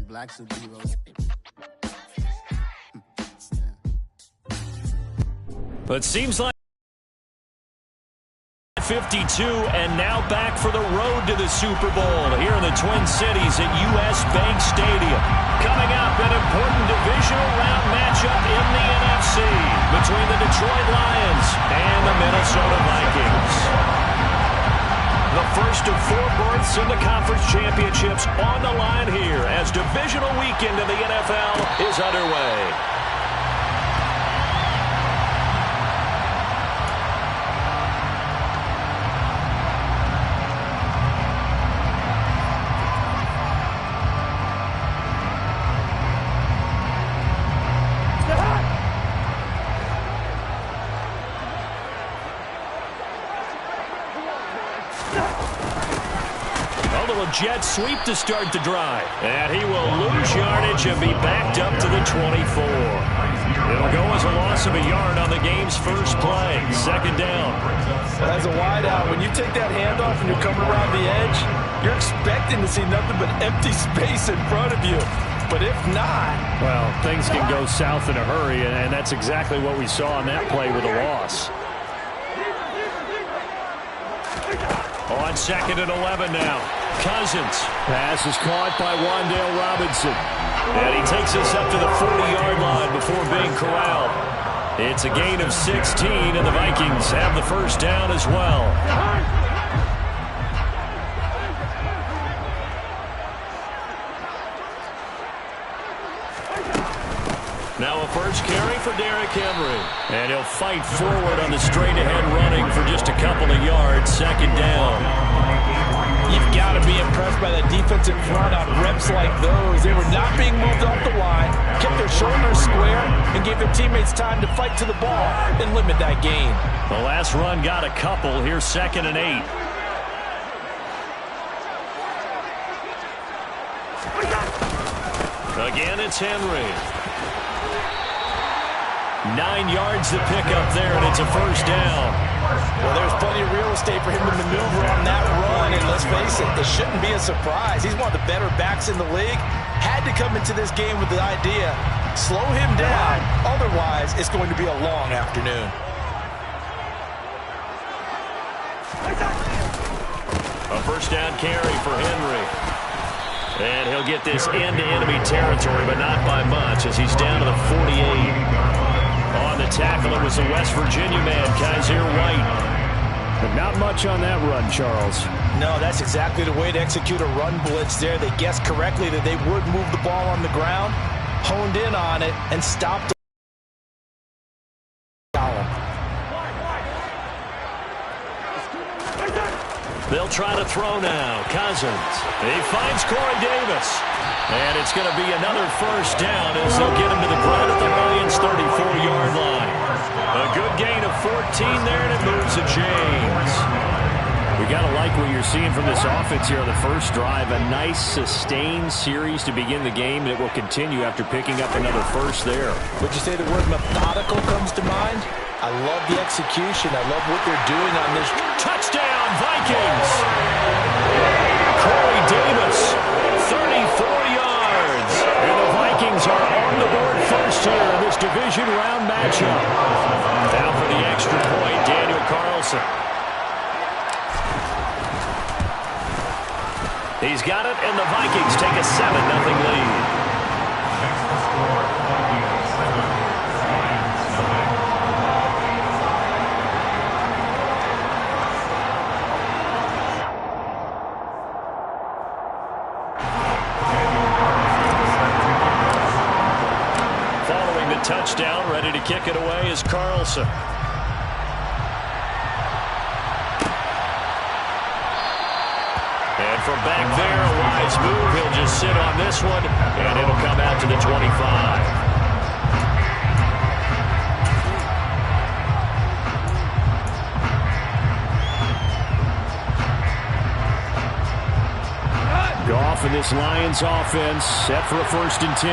black suit heroes. But it seems like 52, and now back for the road to the Super Bowl here in the Twin Cities at U.S. Bank Stadium. Coming up, an important divisional round matchup in the NFC between the Detroit Lions and the Minnesota Vikings. The first of 4 berths in the conference championships on the line here as divisional weekend in the NFL is underway. Jet sweep to start the drive. And he will lose yardage and be backed up to the 24. It'll go as a loss of a yard on the game's first play. Second down. As a wideout, when you take that handoff and you're coming around the edge, you're expecting to see nothing but empty space in front of you. But if not... Well, things can go south in a hurry, and that's exactly what we saw on that play with a loss. On second and 11 now. Cousins. Pass is caught by Wan'Dale Robinson. And he takes us up to the 40-yard line before being corralled. It's a gain of 16, and the Vikings have the first down as well. Now a first carry for Derrick Henry. And he'll fight forward on the straight-ahead running for just a couple of yards. Second down. You've got to be impressed by the defensive front on reps like those. They were not being moved off the line, kept their shoulders square, and gave their teammates time to fight to the ball and limit that gain. The last run got a couple. Here's second and 8. Again, it's Henry. 9 yards to pick up there, and it's a first down. Well, there's plenty of real estate for him to maneuver on that run, and let's face it, it shouldn't be a surprise. He's one of the better backs in the league. Had to come into this game with the idea, slow him down, otherwise it's going to be a long afternoon. A first down carry for Henry. And he'll get this into enemy territory, but not by much as he's down to the 48. On the tackle, it was the West Virginia man, Kaiser White. But not much on that run, Charles. No, that's exactly the way to execute a run blitz there. They guessed correctly that they would move the ball on the ground, honed in on it, and stopped the column. They'll try to throw now. Cousins. He finds Corey Davis. And it's going to be another first down as they'll get him to the ground at the Lions' 34-yard line. A good gain of 14 there, and it moves the chains. We got to like what you're seeing from this offense here on the first drive. A nice, sustained series to begin the game, and it will continue after picking up another first there. Would you say the word methodical comes to mind? I love the execution. I love what they're doing on this. Touchdown, Vikings! Corey Davis, 34 yards. And the Vikings are on the board first here in this division round matchup. Now for the extra point, Daniel Carlson. He's got it, and the Vikings take a 7-0 lead. Touchdown, ready to kick it away is Carlson. And from back there, a wise move. He'll just sit on this one, and it'll come out to the 25. Goff and this Lions offense set for a 1st and 10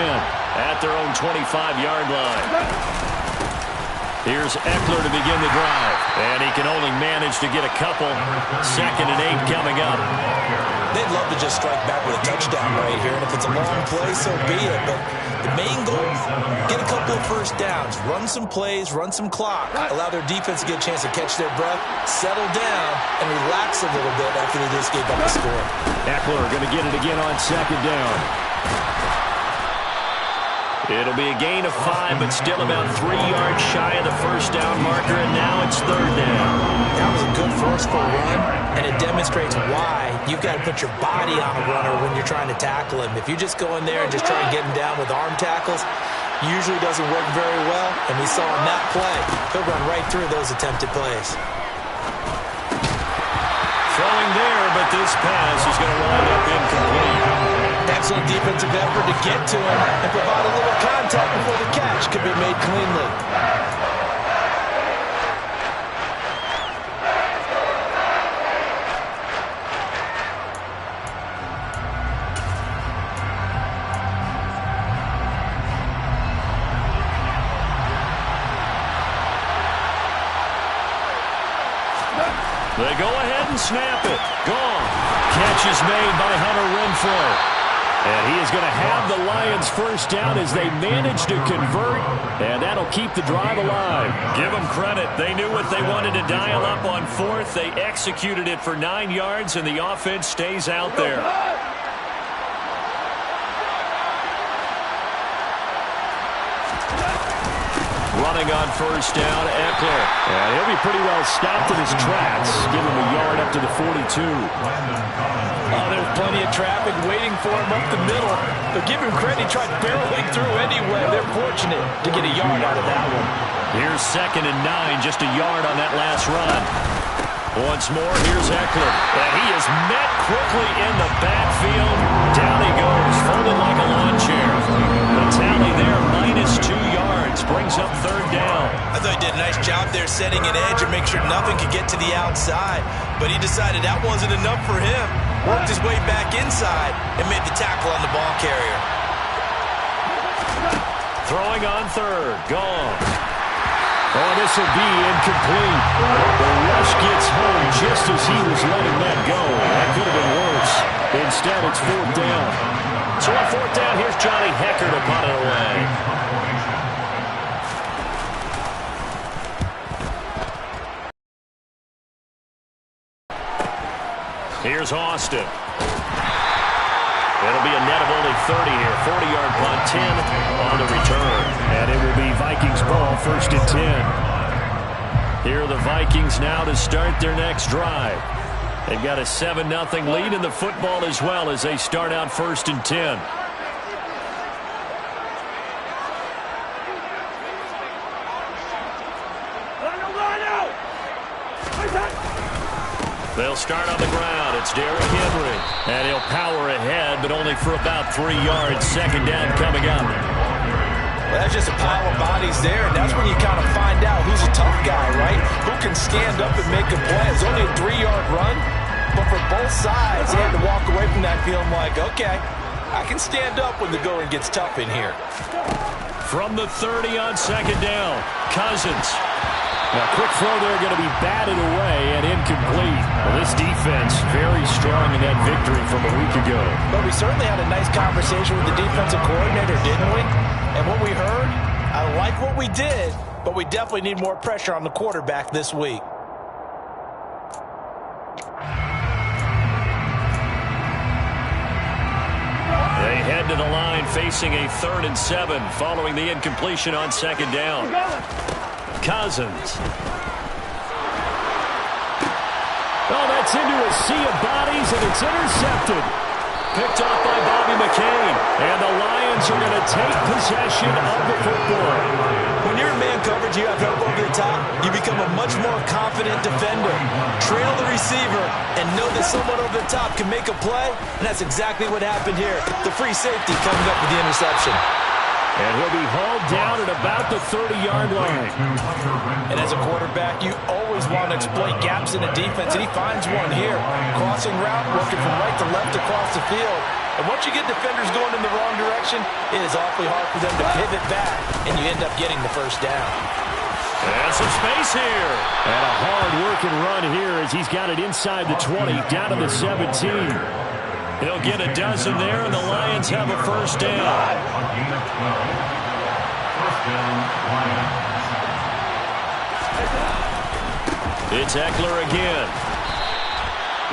at their own 25-yard line. Here's Eckler to begin the drive, and he can only manage to get a couple. 2nd and 8 coming up. They'd love to just strike back with a touchdown right here, and if it's a long play, so be it. But the main goal, get a couple of first downs, run some plays, run some clock, allow their defense to get a chance to catch their breath, settle down, and relax a little bit after they just gave up the score. Eckler going to get it again on second down. It'll be a gain of 5, but still about 3 yards shy of the first down marker, and now it's third down. That was a good forceful run, and it demonstrates why you've got to put your body on a runner when you're trying to tackle him. If you just go in there and just try and get him down with arm tackles, usually doesn't work very well, and we saw on that play, he'll run right through those attempted plays. Throwing there, but this pass is going to wind up incomplete. Excellent defensive effort to get to him and provide a little contact before the catch could be made cleanly. They go ahead and snap it. Gone. Catch is made by Hunter Renfrow. And he is going to have the Lions first down as they manage to convert, and that'll keep the drive alive. Give them credit. They knew what they wanted to dial up on fourth. They executed it for 9 yards, and the offense stays out there. Running on first down, Eckler. And he'll be pretty well stopped in his tracks. Give him a yard up to the 42. Oh, there's plenty of traffic waiting for him up the middle. But give him credit, he tried barreling through anyway. They're fortunate to get a yard out of that one. Here's 2nd and 9, just a yard on that last run. Once more, here's Eckler. And he is met quickly in the backfield. Down he goes, folded like a lawn chair. The tally there, -2 yards, brings up third down. I thought he did a nice job there setting an edge and make sure nothing could get to the outside. But he decided that wasn't enough for him. Worked his way back inside and made the tackle on the ball carrier. Throwing on third, gone. Oh, this will be incomplete. The rush gets home just as he was letting that go. That could have been worse. Instead, it's fourth down. So on fourth down, here's Johnny Hecker to punt it away. Here's Austin. It'll be a net of only 30 here. 40-yard punt, 10 on the return. And it will be Vikings ball, 1st and 10. Here are the Vikings now to start their next drive. They've got a 7-0 lead in the football as well as they start out 1st and 10. They'll start on the ground. It's Derrick Henry. And he'll power ahead, but only for about 3 yards. 2nd down coming up. Well, that's just a pile of bodies there, and that's when you kind of find out who's a tough guy, right? Who can stand up and make a play. It's only a 3-yard run, but for both sides, they had to walk away from that feeling like, okay, I can stand up when the going gets tough in here. From the 30 on 2nd down, Cousins. Now, quick throw there going to be batted away and incomplete. Well, this defense very strong in that victory from a week ago. But we certainly had a nice conversation with the defensive coordinator, didn't we? And what we heard, I like what we did, but we definitely need more pressure on the quarterback this week. They head to the line facing a 3rd and 7 following the incompletion on 2nd down. Cousins. Oh, that's into a sea of bodies, and it's intercepted. Picked off by Bobby McCain. And the Lions are going to take possession of the football. When you're in man coverage, you have help over the top, you become a much more confident defender. Trail the receiver and know that someone over the top can make a play, and that's exactly what happened here. The free safety coming up with the interception. And he'll be hauled down at about the 30-yard line. And as a quarterback, you always want to exploit gaps in the defense, and he finds one here. Crossing route, working from right to left across the field. And once you get defenders going in the wrong direction, it is awfully hard for them to pivot back, and you end up getting the first down. And some space here. And a hard-working run here as he's got it inside the 20, down to the 17. He'll get a dozen there, and the Lions have a first down. It's Eckler again.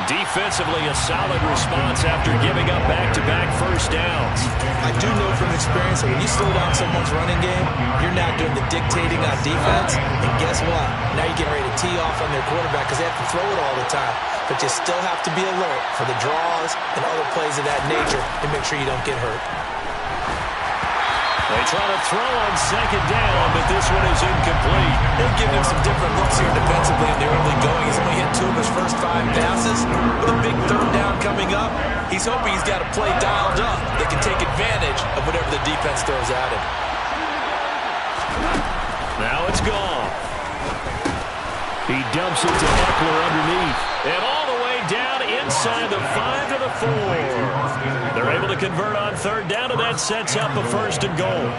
Defensively, a solid response after giving up back-to-back first downs. I do know from experience that when you slow down someone's running game, you're not doing the dictating on defense. And guess what? Now you're getting ready to tee off on their quarterback because they have to throw it all the time. But you still have to be alert for the draws and other plays of that nature and make sure you don't get hurt. They try to throw on second down, but this one is incomplete. They're giving him some different looks here defensively in the early going. He's only hit 2 of his first 5 passes. With a big third down coming up, he's hoping he's got a play dialed up that can take advantage of whatever the defense throws at him. Now it's gone. He dumps it to Eckler underneath. And all the way down inside the 5 to the 4. They're able to convert on third down, and that sets up a first and goal.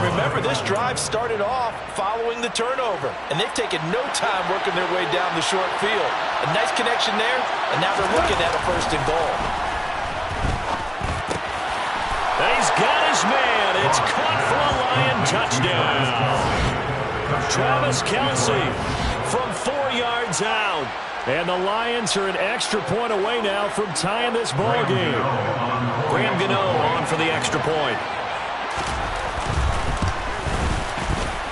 Remember, this drive started off following the turnover, and they've taken no time working their way down the short field. A nice connection there, and now they're looking at a first and goal. He's got his man. It's caught for a Lion touchdown. Travis Kelce from 4 yards out. And the Lions are an extra point away now from tying this ball game. Graham Gano on for the extra point.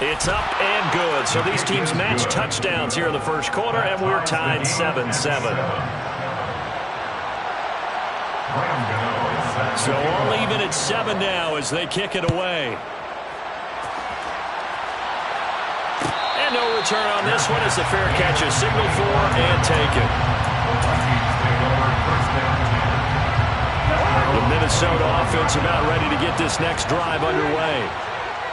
It's up and good. So these teams match touchdowns here in the first quarter, and we're tied 7-7. So all even at 7 now as they kick it away. And no return on this one as the fair catch is signaled for and taken. The Minnesota offense about ready to get this next drive underway.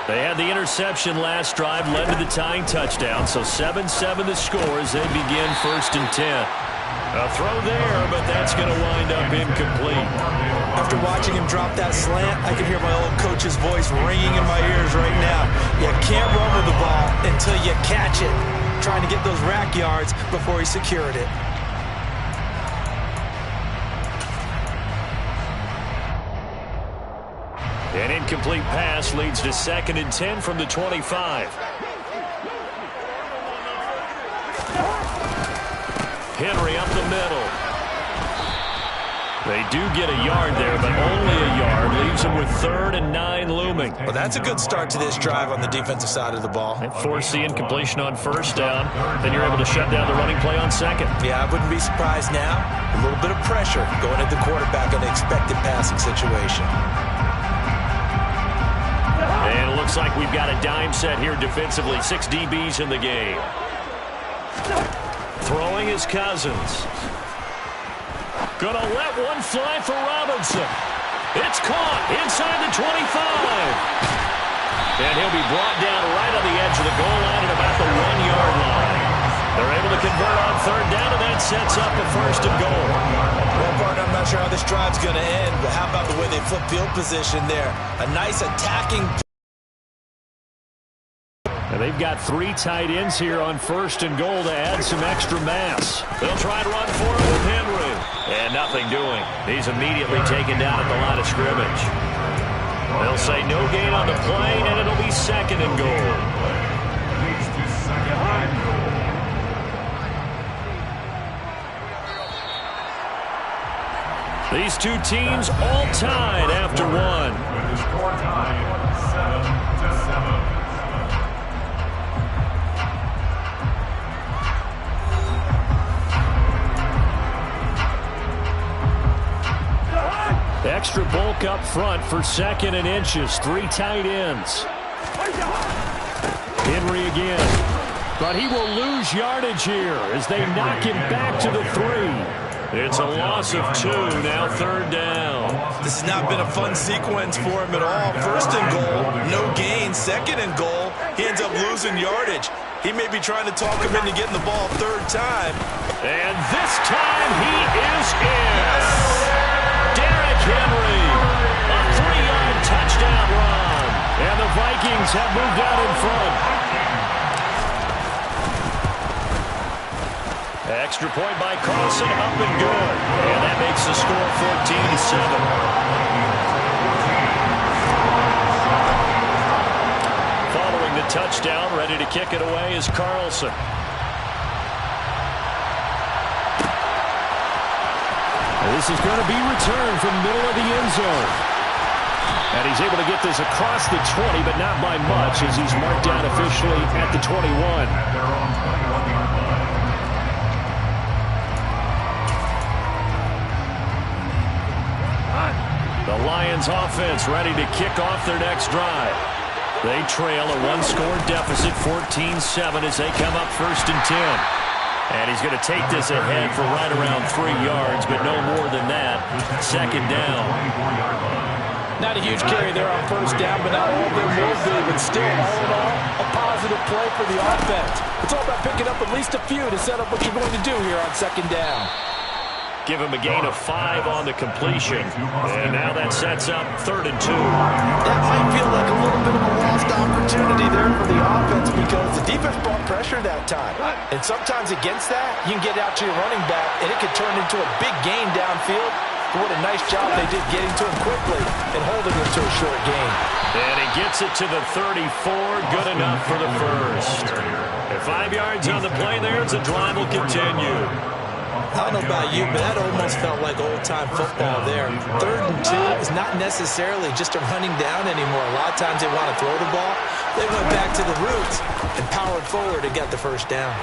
They had the interception last drive, led to the tying touchdown, so 7-7 the score as they begin 1st and 10. A throw there, but that's going to wind up incomplete. After watching him drop that slant, I can hear my old coach's voice ringing in my ears right now. You can't run with the ball until you catch it. Trying to get those rack yards before he secured it. An incomplete pass leads to 2nd and 10 from the 25. Henry up the middle. They do get a yard there, but only a yard. Leaves them with 3rd and 9 looming. Well, that's a good start to this drive on the defensive side of the ball. And force the incompletion on 1st down. Then you're able to shut down the running play on 2nd. Yeah, I wouldn't be surprised now. A little bit of pressure going at the quarterback on the expected passing situation. And it looks like we've got a dime set here defensively. 6 DBs in the game. Throwing is Cousins. Gonna let one fly for Robinson. It's caught inside the 25. And he'll be brought down right on the edge of the goal line at about the 1-yard line. They're able to convert on 3rd down, and that sets up a 1st and goal. Well, partner, I'm not sure how this drive's going to end, but how about the way they flip field position there? A nice attacking. And they've got 3 tight ends here on 1st and goal to add some extra mass. They'll try and run for it with Henry. And nothing doing. He's immediately taken down at the line of scrimmage. They'll say no gain on the play, and it'll be 2nd and goal. These two teams all tied after 1. Extra bulk up front for 2nd and inches. 3 tight ends. Henry again. But he will lose yardage here as they knock him back to the 3. It's a loss of 2, now 3rd down. This has not been a fun sequence for him at all. 1st and goal, no gain. 2nd and goal, he ends up losing yardage. He may be trying to talk him into getting the ball 3rd time. And this time he is in. Henry, a 3-yard touchdown run. And the Vikings have moved out in front. Extra point by Carlson, up and good. And that makes the score 14-7. Following the touchdown, ready to kick it away is Carlson. This is going to be returned from the middle of the end zone. And he's able to get this across the 20, but not by much, as he's marked down officially at the 21. The Lions offense ready to kick off their next drive. They trail a one-score deficit, 14-7, as they come up 1st and 10. And he's going to take this ahead for right around 3 yards, but no more than that. 2nd down. Not a huge carry there on 1st down, but not all of them will be. But still, all in all, a positive play for the offense. It's all about picking up at least a few to set up what you're going to do here on 2nd down. Give him a gain of 5 on the completion. And now that sets up 3rd and 2. That might feel like a little bit of a lost opportunity there for the offense because the defense brought pressure that time. And sometimes against that, you can get out to your running back, and it could turn into a big gain downfield. But what a nice job they did getting to him quickly and holding him to a short gain. And he gets it to the 34. Good enough for the first. And 5 yards on the play there as the drive will continue. I don't know about you, but that almost felt like old-time football there. 3rd and 2 is not necessarily just a running down anymore. A lot of times they want to throw the ball. They went back to the roots and powered forward and got the 1st down.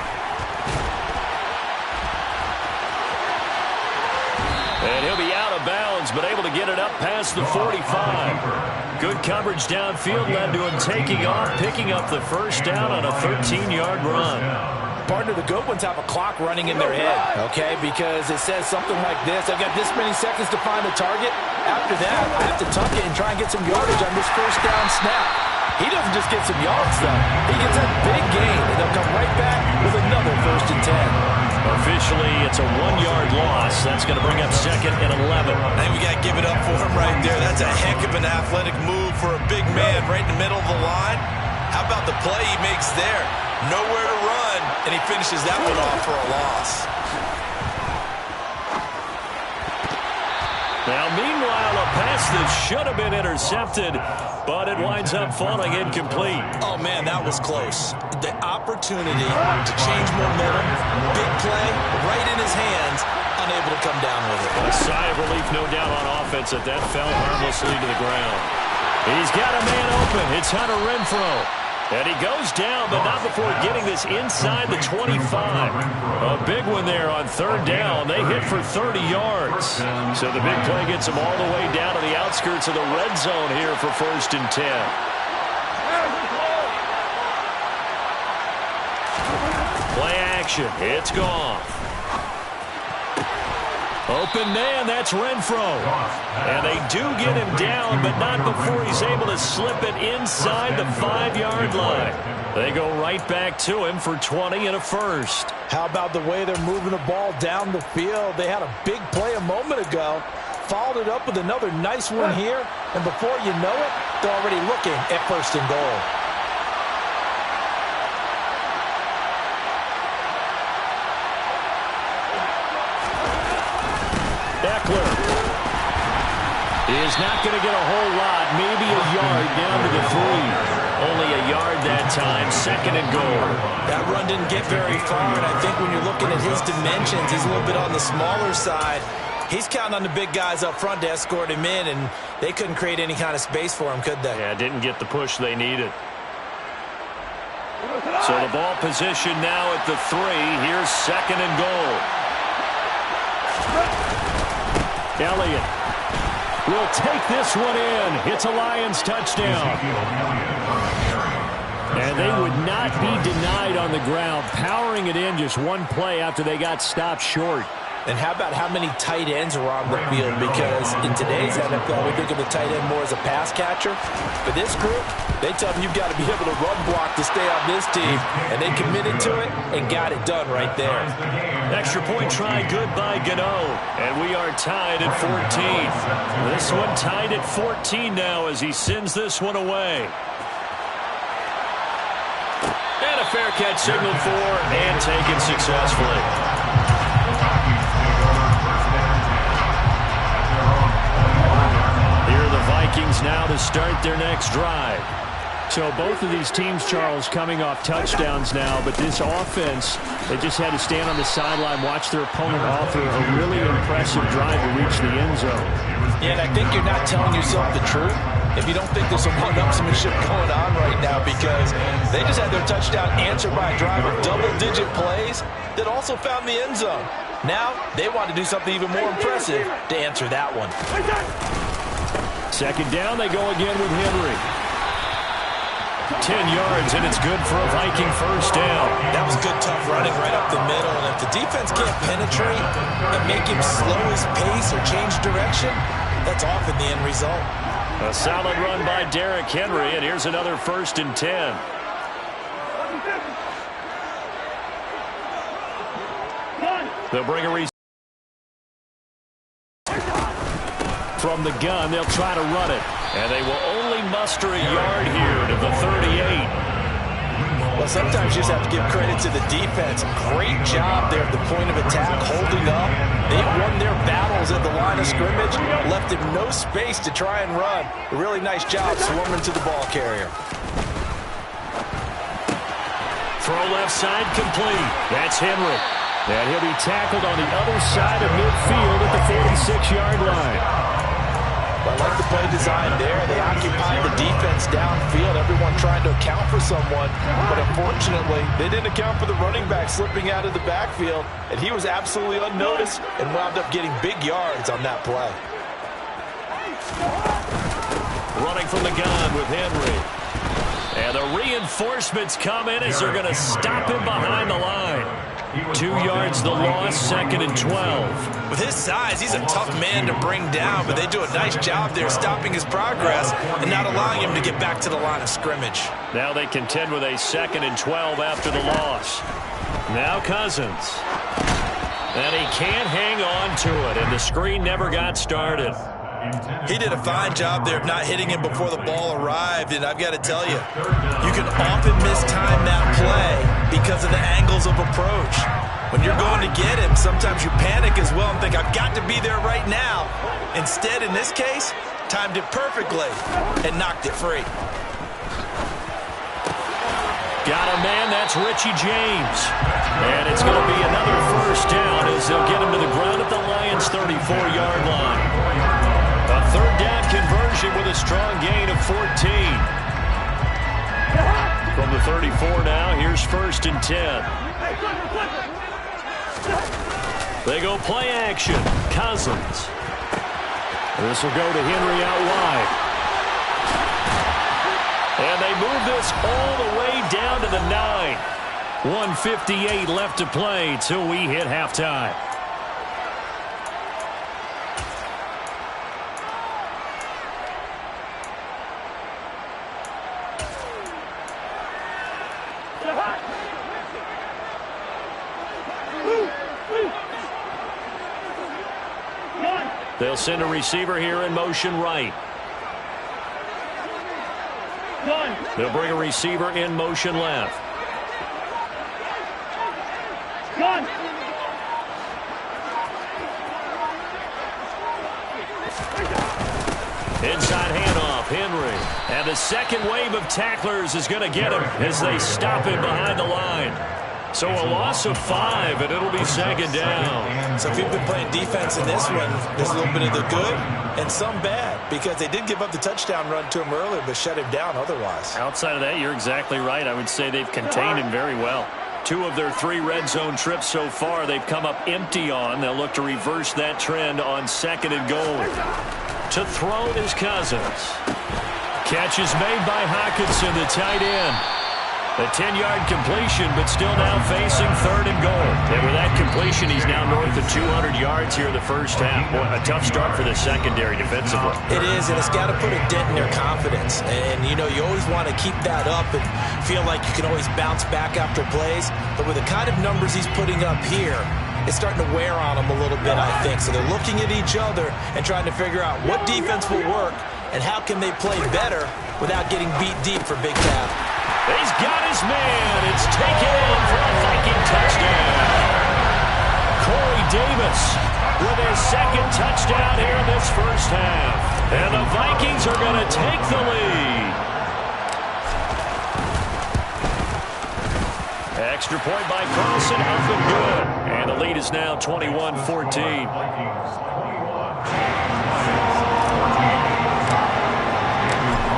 And he'll be out of bounds, but able to get it up past the 45. Good coverage downfield led to him taking off, picking up the 1st down on a 13-yard run. Partner, the good ones have a clock running in their head, okay? Because it says something like this: I've got this many seconds to find the target. After that, I have to tuck it and try and get some yardage on this 1st down snap. He doesn't just get some yards, though. He gets a big gain, and they'll come right back with another 1st and 10. Officially, it's a 1-yard loss. That's going to bring up 2nd and 11. I think we got to give it up for him right there. That's a heck of an athletic move for a big man right in the middle of the line. How about the play he makes there? Nowhere to run, and he finishes that one off for a loss. Now, meanwhile, a pass that should have been intercepted, but it winds up falling incomplete. Oh, man, that was close. The opportunity to change momentum, big play, right in his hands, unable to come down with it. A sigh of relief, no doubt, on offense that fell harmlessly to the ground. He's got a man open. It's Hunter Renfrow. And he goes down, but not before getting this inside the 25. A big one there on 3rd down. They hit for 30 yards. So the big play gets them all the way down to the outskirts of the red zone here for 1st and 10. Play action. It's gone. Open man, that's Renfrow. And they do get him down, but not before he's able to slip it inside the 5-yard line. They go right back to him for 20 and a 1st. How about the way they're moving the ball down the field? They had a big play a moment ago, followed it up with another nice one here, and before you know it, they're already looking at 1st and goal. Eckler is not going to get a whole lot, maybe a yard down to the 3. Only a yard that time, 2nd and goal. That run didn't get very far, and I think when you're looking at his dimensions, he's a little bit on the smaller side. He's counting on the big guys up front to escort him in, and they couldn't create any kind of space for him, could they? Yeah, didn't get the push they needed. So the ball position now at the 3. Here's 2nd and goal. Elliott will take this one in. It's a Lions touchdown. And they would not be denied on the ground, powering it in just one play after they got stopped short. And how about how many tight ends are on the field? Because in today's NFL, we think of the tight end more as a pass catcher. For this group, they tell them you've got to be able to run block to stay on this team. And they committed to it and got it done right there. Extra point try good by Gano. And we are tied at 14. This one tied at 14 now as he sends this one away. And a fair catch signaled for and taken successfully. Vikings now to start their next drive. So both of these teams, Charles, coming off touchdowns now, but this offense, they just had to stand on the sideline, watch their opponent offer a really impressive drive to reach the end zone. Yeah, and I think you're not telling yourself the truth if you don't think there's some one-upsmanship going on right now, because they just had their touchdown answered by a drive of double-digit plays that also found the end zone. Now, they want to do something even more impressive to answer that one. Second down, they go again with Henry. 10 yards, and it's good for a Viking first down. That was good, tough running right up the middle. And if the defense can't penetrate and make him slow his pace or change direction, that's often the end result. A solid run by Derrick Henry, and here's another 1st and 10. They'll bring a receiver from the gun. They'll try to run it, and they will only muster a yard here to the 38. Well, sometimes you just have to give credit to the defense. Great job there at the point of attack, holding up. They've won their battles at the line of scrimmage, left him no space to try and run. A really nice job swarming to the ball carrier. Throw left side complete. That's Henry. And he'll be tackled on the other side of midfield at the 46-yard line. I like the play design there. They occupied the defense downfield, everyone trying to account for someone. But unfortunately, they didn't account for the running back slipping out of the backfield, and he was absolutely unnoticed and wound up getting big yards on that play. Running from the gun with Henry. And the reinforcements come in as they're going to stop him behind the line. 2 yards the loss, 2nd and 12. With his size, he's a tough man to bring down, but they do a nice job there stopping his progress and not allowing him to get back to the line of scrimmage. Now they contend with a 2nd and 12 after the loss. Now Cousins. And he can't hang on to it, and the screen never got started. He did a fine job there of not hitting him before the ball arrived, and I've got to tell you, you can often mistime that play because of the angles of approach. When you're going to get him, sometimes you panic as well and think, I've got to be there right now. Instead, in this case, timed it perfectly and knocked it free. Got a man, that's Richie James. And it's going to be another first down as they'll get him to the ground at the Lions' 34-yard line. A third down conversion with a strong gain of 14. From the 34 now, here's 1st and 10. They go play action. Cousins. This will go to Henry out wide. And they move this all the way down to the 9. 1:58 left to play till we hit halftime. They'll send a receiver here in motion right. They'll bring a receiver in motion left. Inside handoff, Henry. And the second wave of tacklers is going to get him as they stop him behind the line. So a loss of 5, and it'll be 2nd down. So if you've been playing defense in this one, there's a little bit of the good and some bad, because they did give up the touchdown run to him earlier, but shut him down otherwise. Outside of that, you're exactly right. I would say they've contained him very well. 2 of their 3 red zone trips so far, they've come up empty on. They'll look to reverse that trend on 2nd and goal. To throw is Cousins. Catch is made by Hockenson, the tight end. A 10-yard completion, but still now facing 3rd and goal. And with that completion, he's now north of 200 yards here in the first half. Boy, a tough start for the secondary defensively. It is, and it's got to put a dent in their confidence. And, you know, you always want to keep that up and feel like you can always bounce back after plays. But with the kind of numbers he's putting up here, it's starting to wear on them a little bit, I think. So they're looking at each other and trying to figure out what defense will work and how can they play better without getting beat deep for Big Cat. He's got his man. It's taken in for a Viking touchdown. Corey Davis with his second touchdown here in this first half. And the Vikings are going to take the lead. Extra point by Carlson, up and good. And the lead is now 21-14.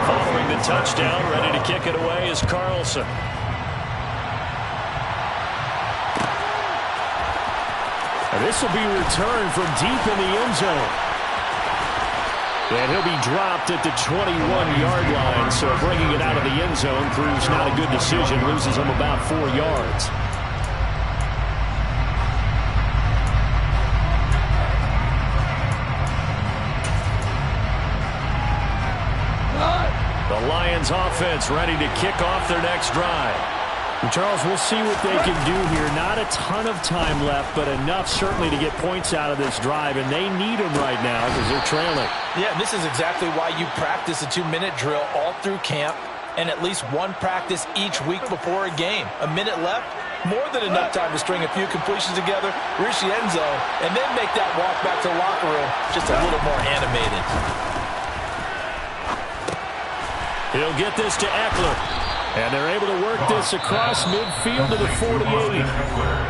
Following the touchdown, ready to kick it away is Carlson. And this will be returned from deep in the end zone. And he'll be dropped at the 21-yard line, so bringing it out of the end zone proves not a good decision. Loses him about 4 yards. The Lions offense ready to kick off their next drive. And Charles, we'll see what they can do here. Not a ton of time left, but enough certainly to get points out of this drive, and they need them right now because they're trailing. Yeah, this is exactly why you practice a 2-minute drill all through camp and at least one practice each week before a game. A minute left, more than enough time to string a few completions together, reach the end zone, and then make that walk back to the locker room just a little more animated. He'll get this to Eckler. And they're able to work this across midfield to the 48.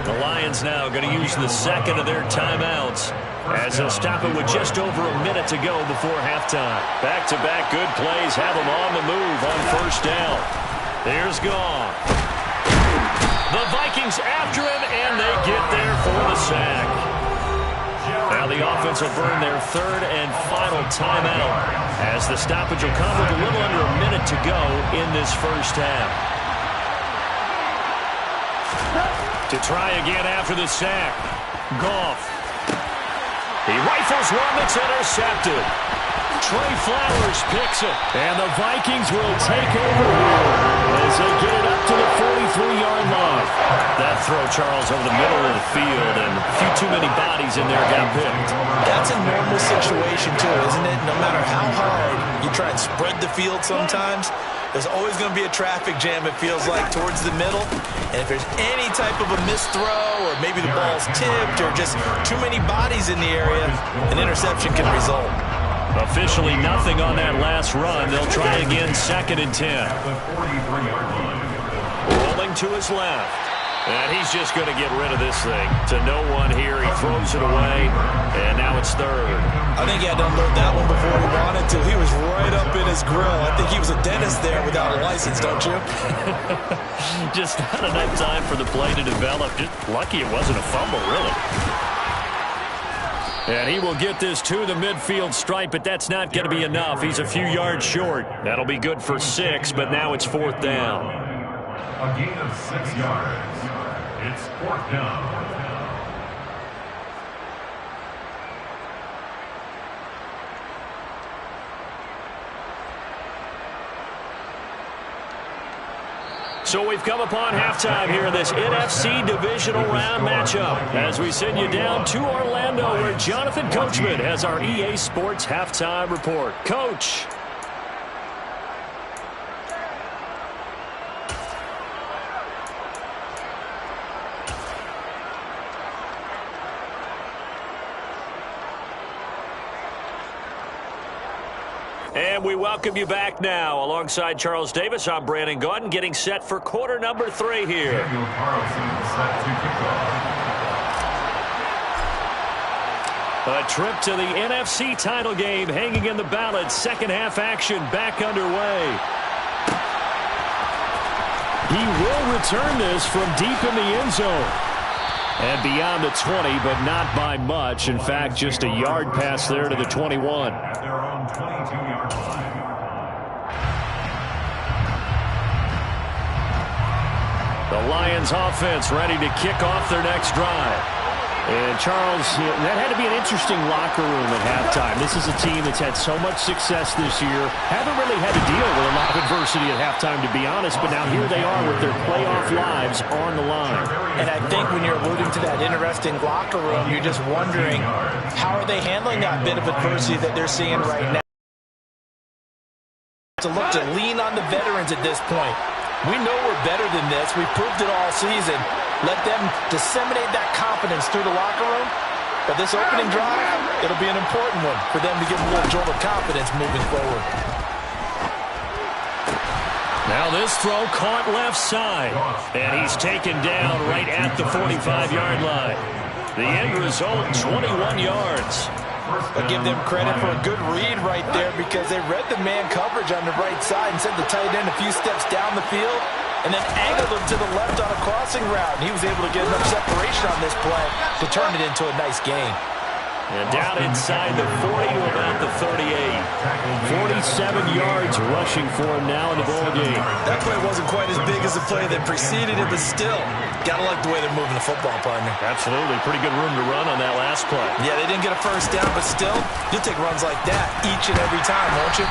The Lions now going to use the second of their timeouts as they'll stop it with just over a minute to go before halftime. Back-to-back good plays have them on the move on first down. Here's Goff. The Vikings after him, and they get there for the sack. Now the offense will burn their third and final timeout as the stoppage will come with a little under a minute to go in this first half. To try again after the sack, Goff. He rifles one that's intercepted. Trey Flowers picks it. And the Vikings will take over here as they get it up to the 43-yard line. That throw, Charles, over the middle of the field, and a few too many bodies in there got picked. That's a normal situation, too, isn't it? No matter how hard you try and spread the field sometimes, there's always going to be a traffic jam, it feels like, towards the middle. And if there's any type of a missed throw or maybe the ball's tipped or just too many bodies in the area, an interception can result. Officially nothing on that last run. They'll try again, 2nd and 10. Rolling to his left. And he's just going to get rid of this thing. To no one here. He throws it away. And now it's 3rd. I think he had to unload that one before he wanted to. He was right up in his grill. I think he was a dentist there without a license, don't you? Just not enough time for the play to develop. Just lucky it wasn't a fumble, really. And he will get this to the midfield stripe, but that's not going to be enough. He's a few yards short. That'll be good for 6, but now it's 4th down. A gain of 6 yards. It's 4th down. So we've come upon halftime here in this NFC Divisional Round matchup as we send you down to Orlando where Jonathan Coachman has our EA Sports Halftime Report. Coach. And we welcome you back now. Alongside Charles Davis, I'm Brandon Gaudin, getting set for quarter number 3 here. Daniel Carlson set to kick off. A trip to the NFC title game hanging in the balance. Second half action back underway. He will return this from deep in the end zone. And beyond the 20, but not by much. In fact, just a yard pass there to the 21. At their own 22-yard line. The Lions offense ready to kick off their next drive. And Charles, that had to be an interesting locker room at halftime. This is a team that's had so much success this year. Haven't really had to deal with a lot of adversity at halftime, to be honest, but now here they are with their playoff lives on the line. And I think when you're alluding to that interesting locker room, you're just wondering, how are they handling that bit of adversity that they're seeing right now? To look to lean on the veterans at this point. We know we're better than this. We've proved it all season. Let them disseminate that confidence through the locker room, But this opening drive, it'll be an important one for them to give a little jolt of confidence moving forward. Now this throw caught left side, and he's taken down right at the 45-yard line. The end result, 21 yards. But give them credit for a good read right there because they read the man coverage on the right side and sent the tight end a few steps down the field and then angled him to the left on a crossing route. And he was able to get enough separation on this play to turn it into a nice gain. And down inside the 40 to about the 38. 47 yards rushing for him now in the ball game. That play wasn't quite as big as the play that preceded it, but still, gotta like the way they're moving the football, partner. Absolutely. Pretty good room to run on that last play. Yeah, they didn't get a first down, but still, you'll take runs like that each and every time, won't you?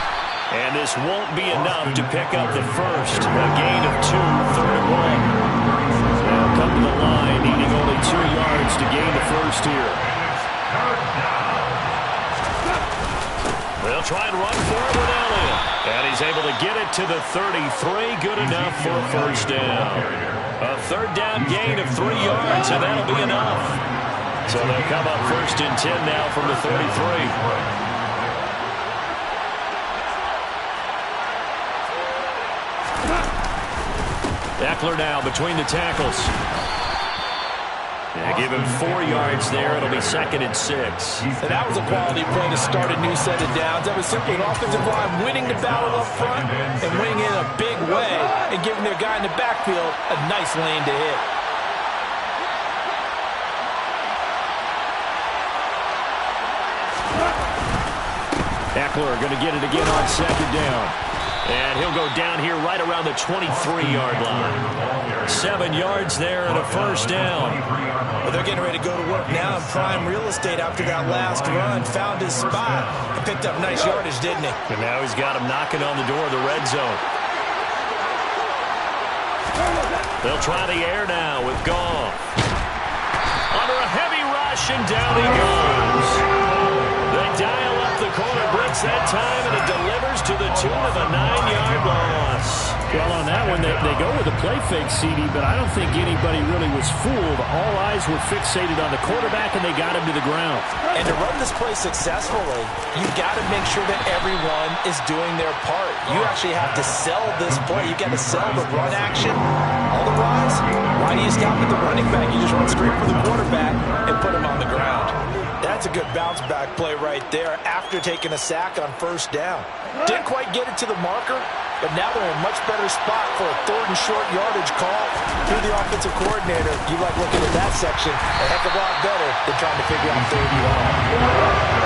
And this won't be enough to pick up the first. A gain of 2, 3rd and 1. Now come to the line, needing only 2 yards to gain the first here. They'll try and run for it with Elliott. And he's able to get it to the 33. Good enough for a first down. A 3rd down gain of 3 yards, and that'll be enough. So they'll come up 1st and 10 now from the 33. Eckler now between the tackles. Yeah, give him 4 yards there. It'll be 2nd and 6. And that was a quality play to start a new set of downs. That was simply an offensive line winning the battle up front and winning it in a big way and giving their guy in the backfield a nice lane to hit. Eckler going to get it again on 2nd down. And he'll go down here right around the 23-yard line. 7 yards there and a first down. Well, they're getting ready to go to work now in prime real estate after that last run. Found his spot and picked up nice yardage, didn't he? And now he's got him knocking on the door of the red zone. They'll try the air now with Goff. Under a heavy rush, and down he goes. They dial up the corner blitz that time, and it delivers to the tune of a 9-yard loss. Well, on that one, they go with a play fake, CD, but I don't think anybody really was fooled. All eyes were fixated on the quarterback, and they got him to the ground. And to run this play successfully, you've got to make sure that everyone is doing their part. You actually have to sell this play. You've got to sell the run action. Otherwise, why do you stop at the running back? You just run straight for the quarterback and put him on the ground. That's a good bounce-back play right there after taking a sack on 1st down. Didn't quite get it to the marker, but now they're in a much better spot for a 3rd and short yardage call through the offensive coordinator. You like looking at that section a heck of a lot better than trying to figure out 3rd and long.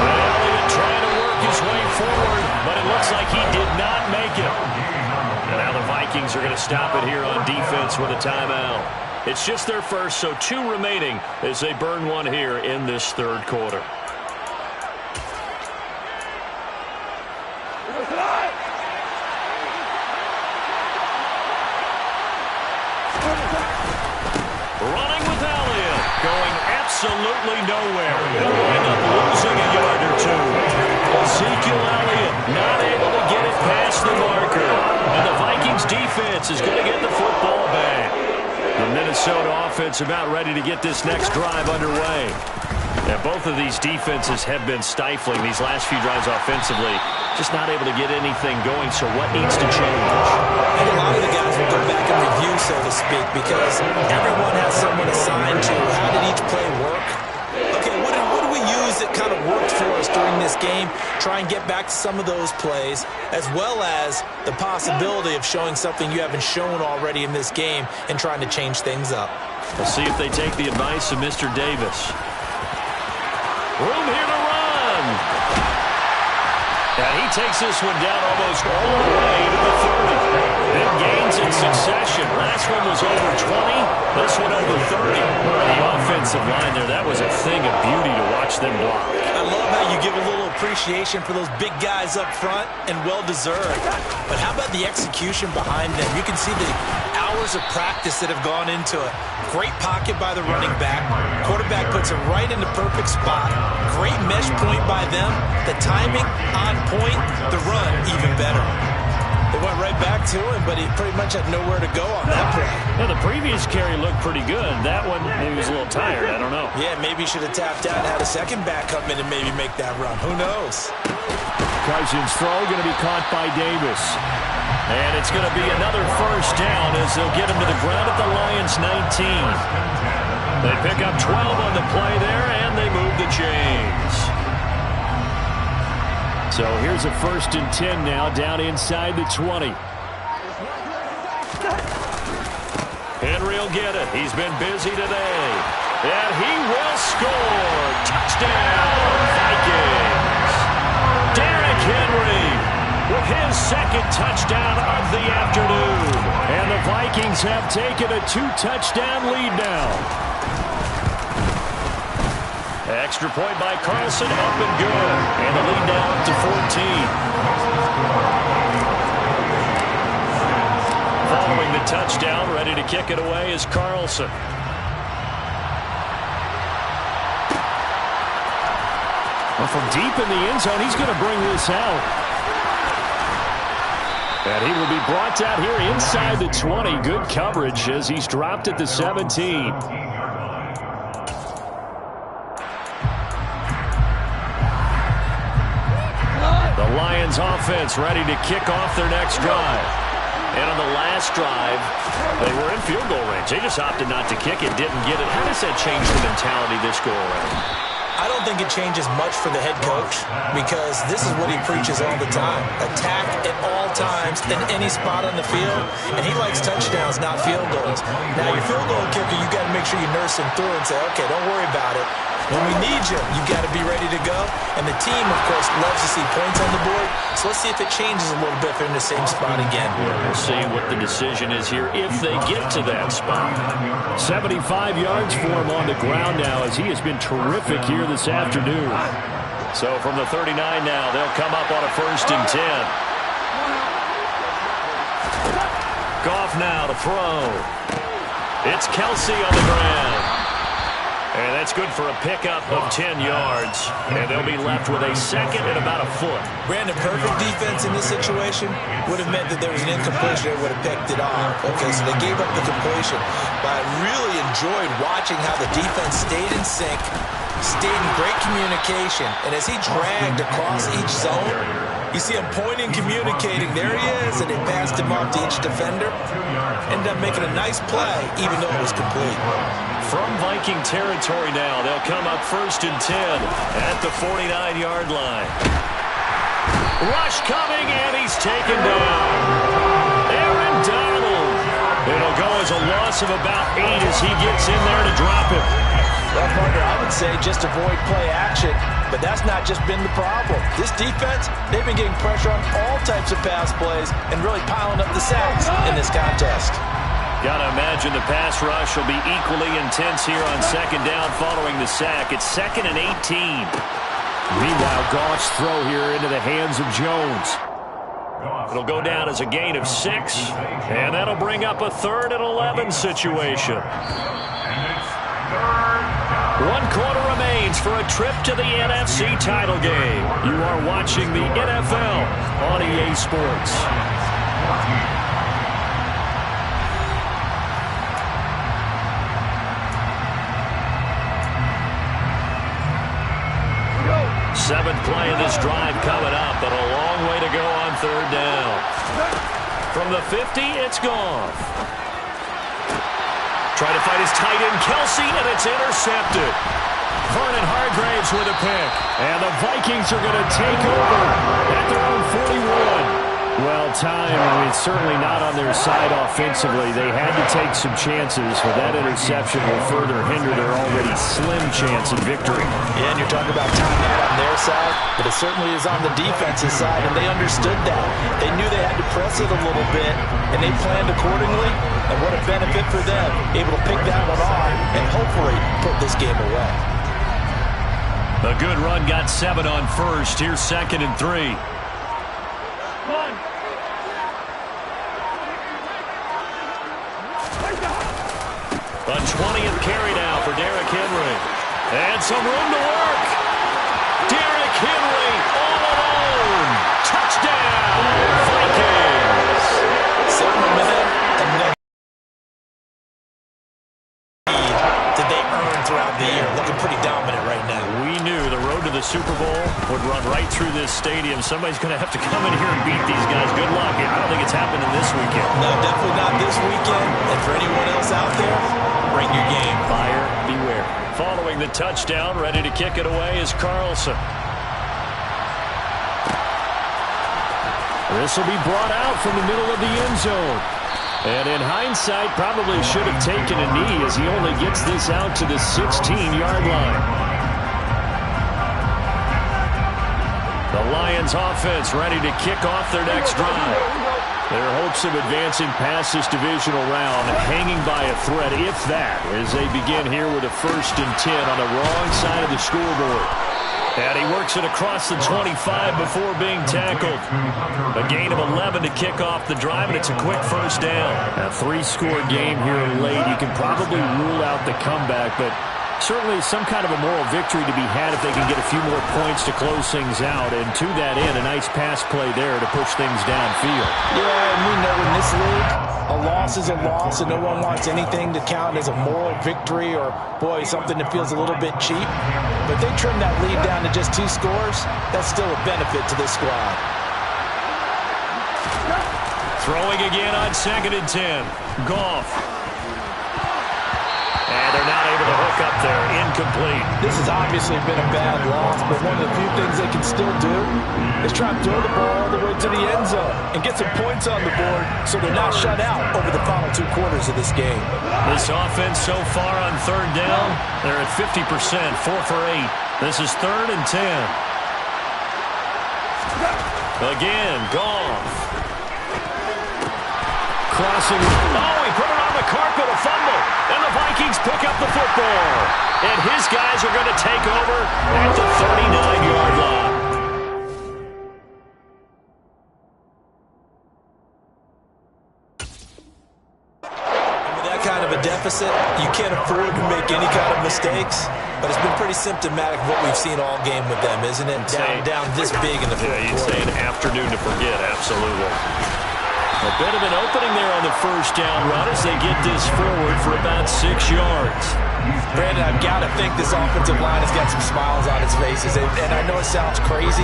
Elliott trying to work his way forward, but it looks like he did not make it. And now the Vikings are going to stop it here on defense with a timeout. It's just their first, so 2 remaining as they burn one here in this 3rd quarter. Running with Elliott, going absolutely nowhere. He'll wind up losing a yard or 2. Ezekiel Elliott not able to get it past the marker. And the Vikings defense is going to get the football back. The Minnesota offense about ready to get this next drive underway. Now, both of these defenses have been stifling these last few drives offensively. Just not able to get anything going, so what needs to change? And a lot of the guys will go back and review, so to speak, because everyone has someone assigned to how did each play work. Okay, what do we use that kind of worked for us during this game? Try and get back to some of those plays, as well as the possibility of showing something you haven't shown already in this game and trying to change things up. We'll see if they take the advice of Mr. Davis. Room here to run. And he takes this one down almost all the way to the 30. Big gains in succession. Last one was over 20. This one over 30. The offensive line there, that was a thing of beauty to watch them block. I love how you give a little appreciation for those big guys up front, and well-deserved. But how about the execution behind them? You can see the hours of practice that have gone into it. Great pocket by the running back. Quarterback puts it right in the perfect spot. Great mesh point by them. The timing on point. The run even better. They went right back to him, but he pretty much had nowhere to go on that play. Yeah, the previous carry looked pretty good. That one, maybe was a little tired. I don't know. Yeah, maybe he should have tapped out and had a second back come in and maybe make that run. Who knows? Cousins' throw going to be caught by Davis. And it's going to be another first down as they'll get him to the ground at the Lions' 19. They pick up 12 on the play there, and they move the chains. So here's a 1st and 10 now, down inside the 20. Henry will get it. He's been busy today. And he will score. Touchdown, Vikings. Derrick Henry with his second touchdown of the afternoon. And the Vikings have taken a 2-touchdown lead now. Extra point by Carlson, up and good. And the lead now up to 14. Following the touchdown, ready to kick it away is Carlson. Well, from deep in the end zone, he's going to bring this out. And he will be brought out here inside the 20. Good coverage as he's dropped at the 17. The Lions offense ready to kick off their next drive. And on the last drive, they were in field goal range. They just opted not to kick it, didn't get it. How does that change the mentality this go around? I don't think it changes much for the head coach because this is what he preaches all the time. Attack at all times in any spot on the field, and he likes touchdowns, not field goals. Now, your field goal kicker, you got to make sure you nurse him through and say, okay, don't worry about it. When we need you, you got to be ready to go. And the team, of course, loves to see points on the board. So let's see if it changes a little bit if they're in the same spot again. We'll see what the decision is here if they get to that spot. 75 yards for him on the ground now as he has been terrific here this afternoon. So from the 39 now, they'll come up on a 1st and 10. Goff now to throw. It's Kelsey on the ground. And that's good for a pickup of 10 yards. And they'll be left with a second and about a foot. Brandon, perfect defense in this situation would have meant that there was an incompletion. They would have picked it off. Okay, so they gave up the completion. But I really enjoyed watching how the defense stayed in sync, stayed in great communication. And as he dragged across each zone, you see him pointing, communicating. There he is, and they passed him off to each defender. Ended up making a nice play, even though it was complete. From Viking territory now, they'll come up 1st and 10 at the 49-yard line. Rush coming, and he's taken down. Aaron Donald. It'll go as a loss of about 8 as he gets in there to drop him. Well, partner, I would say just avoid play action, but that's not just been the problem. This defense, they've been getting pressure on all types of pass plays and really piling up the sacks in this contest. Gotta imagine the pass rush will be equally intense here on 2nd down following the sack. It's 2nd and 18. Meanwhile, Goff's throw here into the hands of Jones. It'll go down as a gain of 6, and that'll bring up a 3rd and 11 situation. 1 quarter remains for a trip to the NFC title game. You are watching the NFL on EA Sports. Seventh play of this drive coming up, but a long way to go on 3rd down. From the 50, it's Goff. Try to fight his tight end, Kelsey, and it's intercepted. Vernon Hargraves with a pick. And the Vikings are going to take over at their own 41. Well, it's certainly not on their side offensively. They had to take some chances, but that interception will further hinder their already slim chance of victory. Yeah, and you're talking about time out on their side, but it certainly is on the defensive side, and they understood that. They knew they had to press it a little bit, and they planned accordingly, and what a benefit for them, able to pick that one off and hopefully put this game away. A good run got 7 on 1st. Here's 2nd and 3. A 20th carry now for Derrick Henry. And some room to work. Derrick Henry all alone. Touchdown, Vikings. through this stadium. Somebody's going to have to come in here and beat these guys. Good luck. I don't think it's happening this weekend. No, definitely not this weekend. And for anyone else out there, bring your game. Buyer beware. Following the touchdown, ready to kick it away is Carlson. This will be brought out from the middle of the end zone. And in hindsight, probably should have taken a knee as he only gets this out to the 16-yard line. The Lions offense ready to kick off their next drive. Their hopes of advancing past this divisional round hanging by a thread, if that, as they begin here with a 1st and 10 on the wrong side of the scoreboard. And he works it across the 25 before being tackled. A gain of 11 to kick off the drive, and it's a quick 1st down. A 3-score game here late. You can probably rule out the comeback, but certainly some kind of a moral victory to be had if they can get a few more points to close things out. And to that end, a nice pass play there to push things downfield. Yeah, and we know in this league, a loss is a loss, and no one wants anything to count as a moral victory or, boy, something that feels a little bit cheap. But they trim that lead down to just 2 scores. That's still a benefit to this squad. Throwing again on 2nd and 10. Goff. And they're not able to hook up there. Incomplete. This has obviously been a bad loss, but one of the few things they can still do is try to throw the ball all the way to the end zone and get some points on the board so they're not shut out over the final 2 quarters of this game. This offense so far on 3rd down, they're at 50%, 4 for 8. This is 3rd and 10. Again, Goff. Crossing. Oh, he put it on the carpet, a fumble. And the Vikings pick up the football. And his guys are going to take over at the 39-yard line. With that kind of a deficit, you can't afford to make any kind of mistakes. But it's been pretty symptomatic of what we've seen all game with them, isn't it? Down this big in the 4th quarter. You'd say an afternoon to forget, absolutely. A bit of an opening there on the 1st down run as they get this forward for about 6 yards. Brandon, I've got to think this offensive line has got some smiles on its faces. And I know it sounds crazy,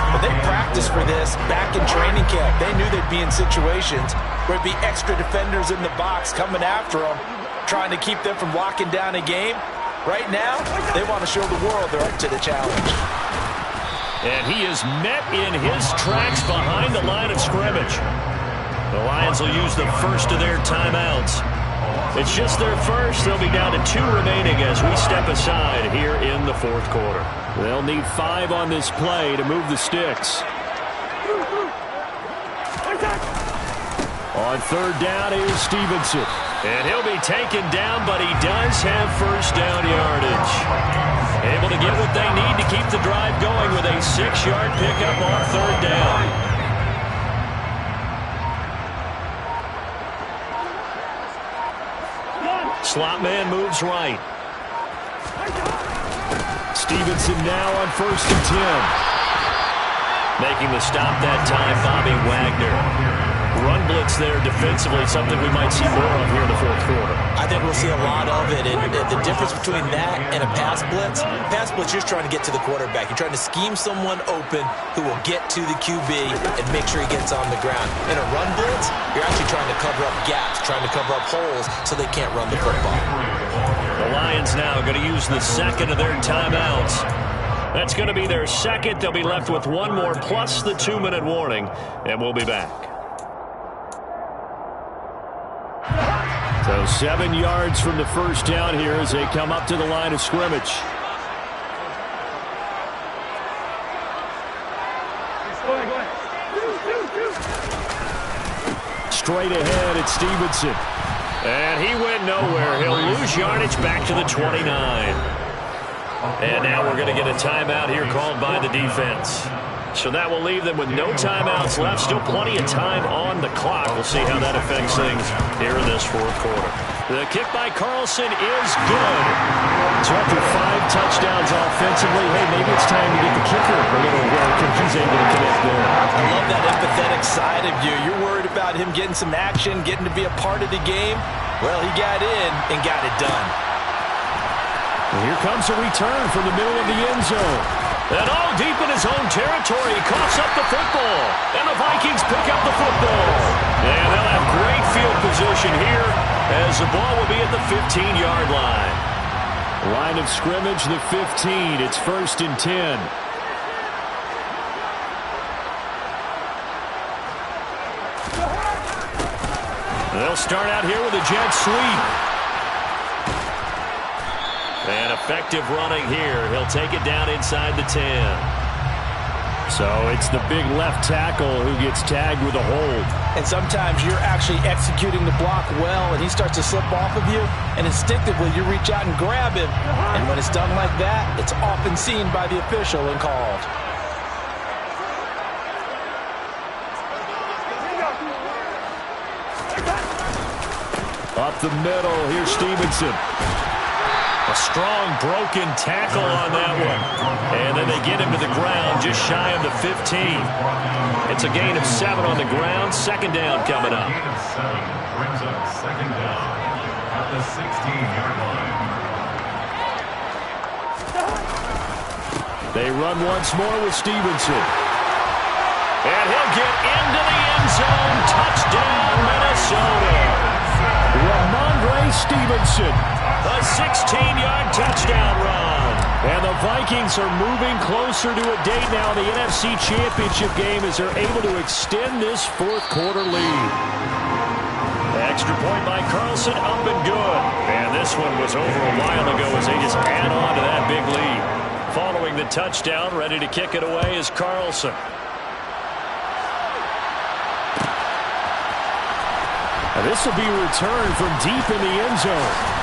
but they practiced for this back in training camp. They knew they'd be in situations where it'd be extra defenders in the box coming after them, trying to keep them from locking down a game. Right now, they want to show the world they're up to the challenge. And he is met in his tracks behind the line of scrimmage. The Lions will use the first of their timeouts. It's just their first. They'll be down to 2 remaining as we step aside here in the 4th quarter. They'll need 5 on this play to move the sticks. On 3rd down is Stevenson. And he'll be taken down, but he does have 1st down yardage. Able to get what they need to keep the drive going with a 6-yard pickup on 3rd down. Slot man moves right. Stevenson now on 1st and 10. Making the stop that time, Bobby Wagner. Run blitz there defensively, something we might see more of here in the 4th quarter. I think we'll see a lot of it. And the difference between that and a pass blitz, you're just trying to get to the quarterback. You're trying to scheme someone open who will get to the QB and make sure he gets on the ground. In a run blitz, you're actually trying to cover up gaps, trying to cover up holes so they can't run the football. The Lions now going to use the 2nd of their timeouts. That's going to be their 2nd. They'll be left with 1 more plus the 2-minute warning, and we'll be back. So 7 yards from the 1st down here as they come up to the line of scrimmage. Straight ahead, it's Stevenson. And he went nowhere. He'll lose yardage back to the 29. And now we're going to get a timeout here called by the defense. So that will leave them with no timeouts left. Still plenty of time on the clock. We'll see how that affects things here in this 4th quarter. The kick by Carlson is good. So after 5 touchdowns offensively, hey, maybe it's time to get the kicker a little work, and he's able to connect there. I love that empathetic side of you. You're worried about him getting some action, getting to be a part of the game. Well, he got in and got it done. And here comes a return from the middle of the end zone. And all deep in his own territory, he coughs up the football. And the Vikings pick up the football. And they'll have great field position here as the ball will be at the 15-yard line. Line of scrimmage, the 15. It's 1st and 10. They'll start out here with a jet sweep. And effective running here. He'll take it down inside the 10. So it's the big left tackle who gets tagged with a hold. And sometimes you're actually executing the block well, and he starts to slip off of you, and instinctively you reach out and grab him. And when it's done like that, it's often seen by the official and called. Up the middle, here's Stevenson. A strong broken tackle on that one. And then they get him to the ground just shy of the 15. It's a gain of 7 on the ground. 2nd down coming up. Gain of 7 brings up 2nd down at the 16-yard line. They run once more with Stevenson. And he'll get into the end zone. Touchdown, Minnesota. Ramondre Stevenson. A 16-yard touchdown run. And the Vikings are moving closer to a date now in the NFC Championship game as they're able to extend this 4th quarter lead. Extra point by Carlson, up and good. And this one was over a while ago as they just add on to that big lead. Following the touchdown, ready to kick it away is Carlson. This will be returned from deep in the end zone.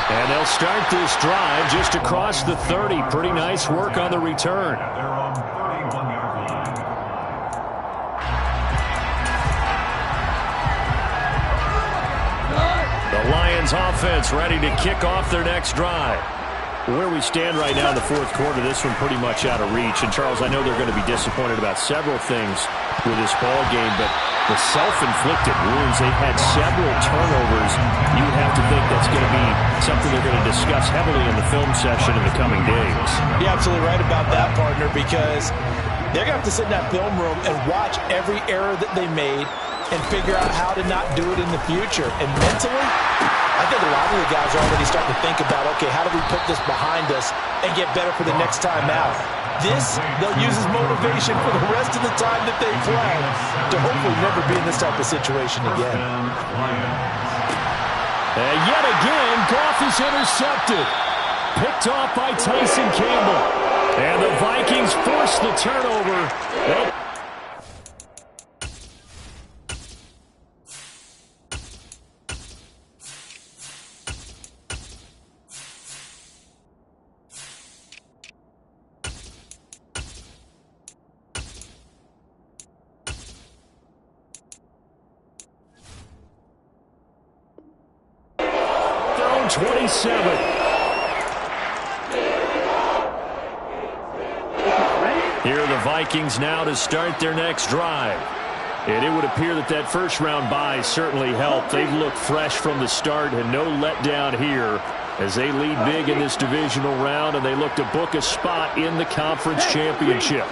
And they'll start this drive just across the 30. Pretty nice work on the return. They're on 31-yard line. The Lions offense ready to kick off their next drive. Where we stand right now in the 4th quarter, this one pretty much out of reach. And, Charles, I know they're going to be disappointed about several things with this ball game, but the self-inflicted wounds, they've had several turnovers. You would have to think that's going to be something they're going to discuss heavily in the film session in the coming days. You're absolutely right about that, partner, because they're going to have to sit in that film room and watch every error that they made and figure out how to not do it in the future. And mentally, I think a lot of the guys are already starting to think about, okay, how do we put this behind us and get better for the next time out? This, they'll use as motivation for the rest of the time that they play to hopefully never be in this type of situation again. And yet again, Goff is intercepted. Picked off by Tyson Campbell. And the Vikings force the turnover. Thrown 27. Here are the Vikings now to start their next drive. And it would appear that that first-round bye certainly helped. They've looked fresh from the start and no letdown here as they lead big in this divisional round, and they look to book a spot in the conference championship.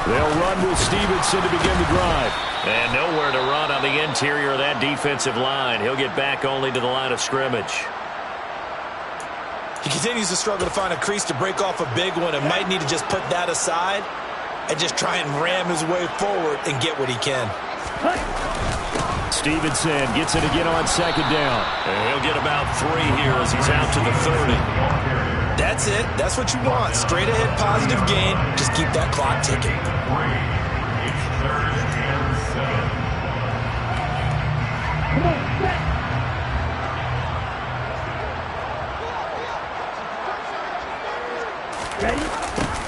They'll run with Stevenson to begin the drive. And nowhere to run on the interior of that defensive line. He'll get back only to the line of scrimmage. He continues to struggle to find a crease to break off a big one and might need to just put that aside and just try and ram his way forward and get what he can. Stevenson gets it again on 2nd down. And he'll get about 3 here as he's out to the 30. That's it. That's what you want. Straight ahead positive gain. Just keep that clock ticking. It's 3rd and 7.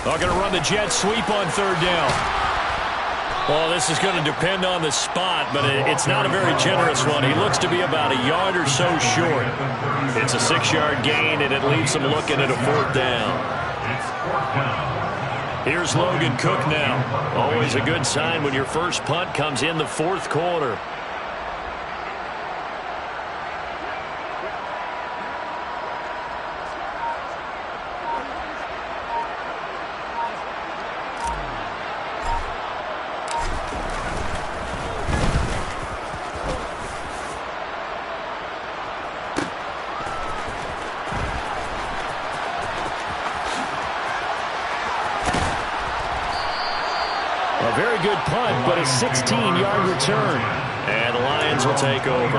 They're going to run the jet sweep on 3rd down. Well, this is going to depend on the spot, but it's not a very generous one. He looks to be about a yard or so short. It's a 6-yard gain, and it leaves him looking at a 4th down. It's 4th down. Here's Logan Cook now. Always a good sign when your first punt comes in the 4th quarter. Very good punt, but a 16-yard return. And the Lions will take over.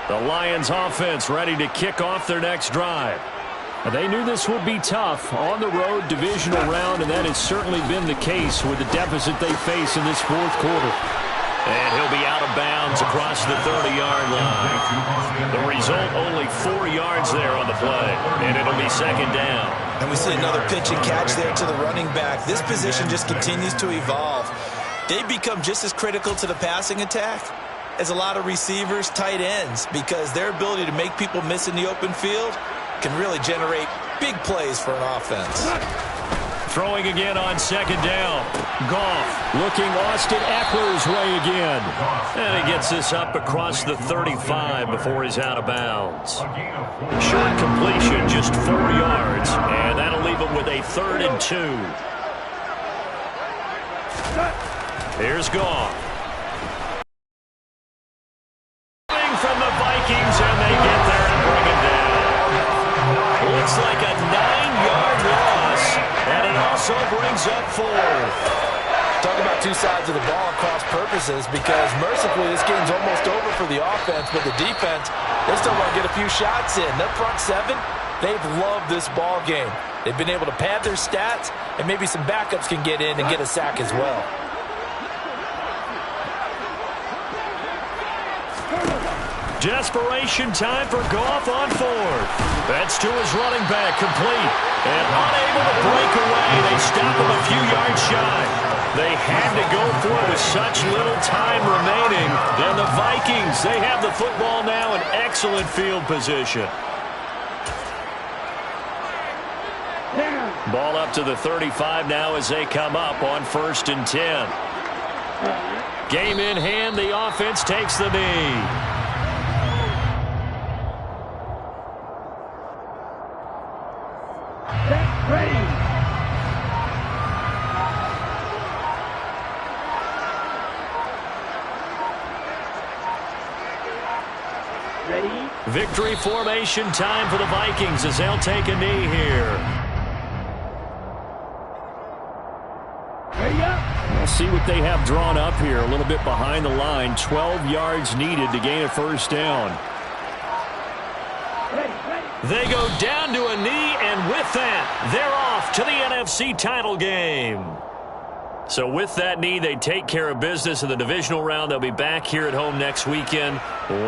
The Lions offense ready to kick off their next drive. They knew this would be tough on the road divisional round, and that has certainly been the case with the deficit they face in this fourth quarter. And he'll be out of bounds across the 30-yard line. The result, only 4 yards there on the play, and it'll be second down. And we see another pitch and catch there to the running back. This position just continues to evolve. They become just as critical to the passing attack as a lot of receivers, tight ends, because their ability to make people miss in the open field can really generate big plays for an offense. Throwing again on second down. Goff looking Austin Eckler's way again. And he gets this up across the 35 before he's out of bounds. Short completion, just 4 yards, and that'll leave him with a 3rd and 2. Here's Goff. From the Vikings, and they get there and bring it down. Looks like a 9-yard loss, and it also brings up 4th. Talk about two sides of the ball cross purposes, because mercifully this game's almost over for the offense, but the defense, they still want to get a few shots in. Their front seven, they've loved this ball game. They've been able to pad their stats, and maybe some backups can get in and get a sack as well. Desperation time for Goff on 4th. That's to his running back, complete. And unable to break away. They stop him a few yards shy. They had to go for it with such little time remaining. And the Vikings, they have the football now in excellent field position. Ball up to the 35 now as they come up on 1st and 10. Game in hand, the offense takes the knee. Victory formation time for the Vikings as they'll take a knee here. We'll see what they have drawn up here. A little bit behind the line. 12 yards needed to gain a 1st down. They go down to a knee, and with that, they're off to the NFC title game. So with that knee, they take care of business in the divisional round. They'll be back here at home next weekend.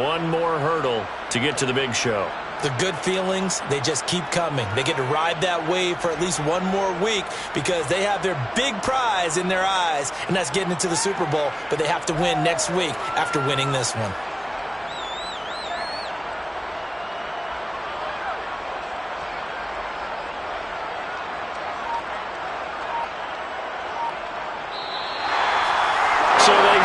One more hurdle to get to the big show. The good feelings, they just keep coming. They get to ride that wave for at least one more week because they have their big prize in their eyes, and that's getting into the Super Bowl. But they have to win next week after winning this one.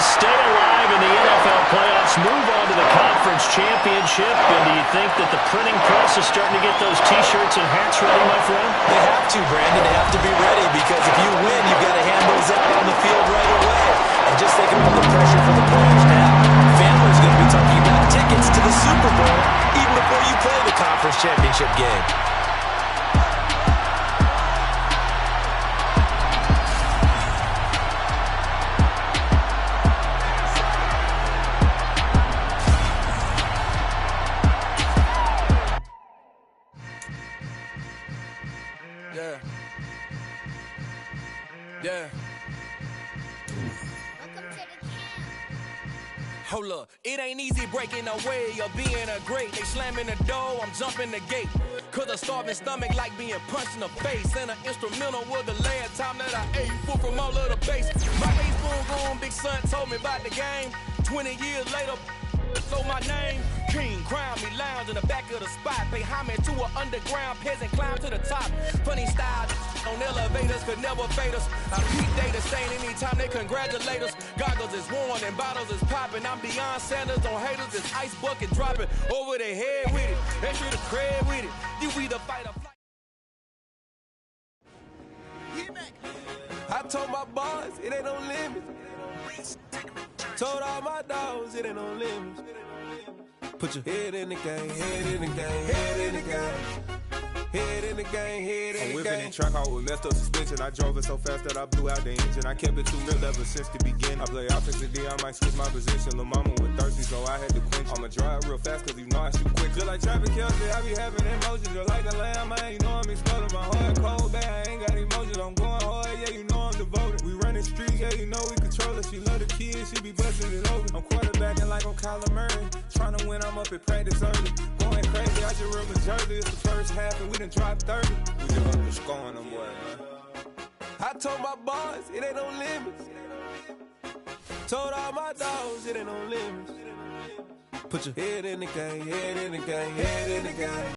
Stay alive in the NFL playoffs, move on to the conference championship, and do you think that the printing press is starting to get those T-shirts and hats ready, my friend? They have to, Brandon. They have to be ready because if you win, you've got to hand those out on the field right away. And just think about the pressure for the players now. Families are going to be talking about tickets to the Super Bowl even before you play the conference championship game. Hold up, it ain't easy breaking away or being a great. They slamming the door, I'm jumping the gate. Cause a starving stomach like being punched in the face. And an instrumental was the last time that I ate food from all of the base. My ace boom boom, big son told me about the game. 20 years later, so my name, King, crown me, lounge in the back of the spot. Pay homage to an underground peasant, climb to the top. Funny style on elevators could never fade us. I peep data stain anytime they congratulate us. Goggles is worn and bottles is popping. I'm Deion Sanders on haters, this ice bucket dropping over their head with it. Extra the cred with it. You either fight or flight. I told my boys it ain't no limits. Told all my dogs it ain't no limits. Put your head in the game, head in the game, head in the game. Head in the game, head in I'm the whipping game. and track out with messed up suspension. I drove it so fast that I blew out the engine. I kept it too real ever since the beginning. I play offensive D, I might switch my position. Lil' mama was thirsty, so I had to quench. I'ma drive real fast cause you know I shoot quick. Just like traffic Kelsey, I be having emotions. Just like a lamb, I ain't know I'm exploding. My heart cold, bad, I ain't got emotions. I'm going hard, yeah, you know I'm devoted. We running streets, yeah, you know we control it. She love the kids, she be busting it over. I'm quarterbacking like I'm Kyler Murray. Trying to win, I'm up at practice early. Going crazy, I just real Jersey. It's the first half and we done dropped 30. We just up to scoring them, boy, man. I told my boys, it ain't no limits. Told all my dogs, it ain't no limits. Put your head in the game, head in the game, head in the game.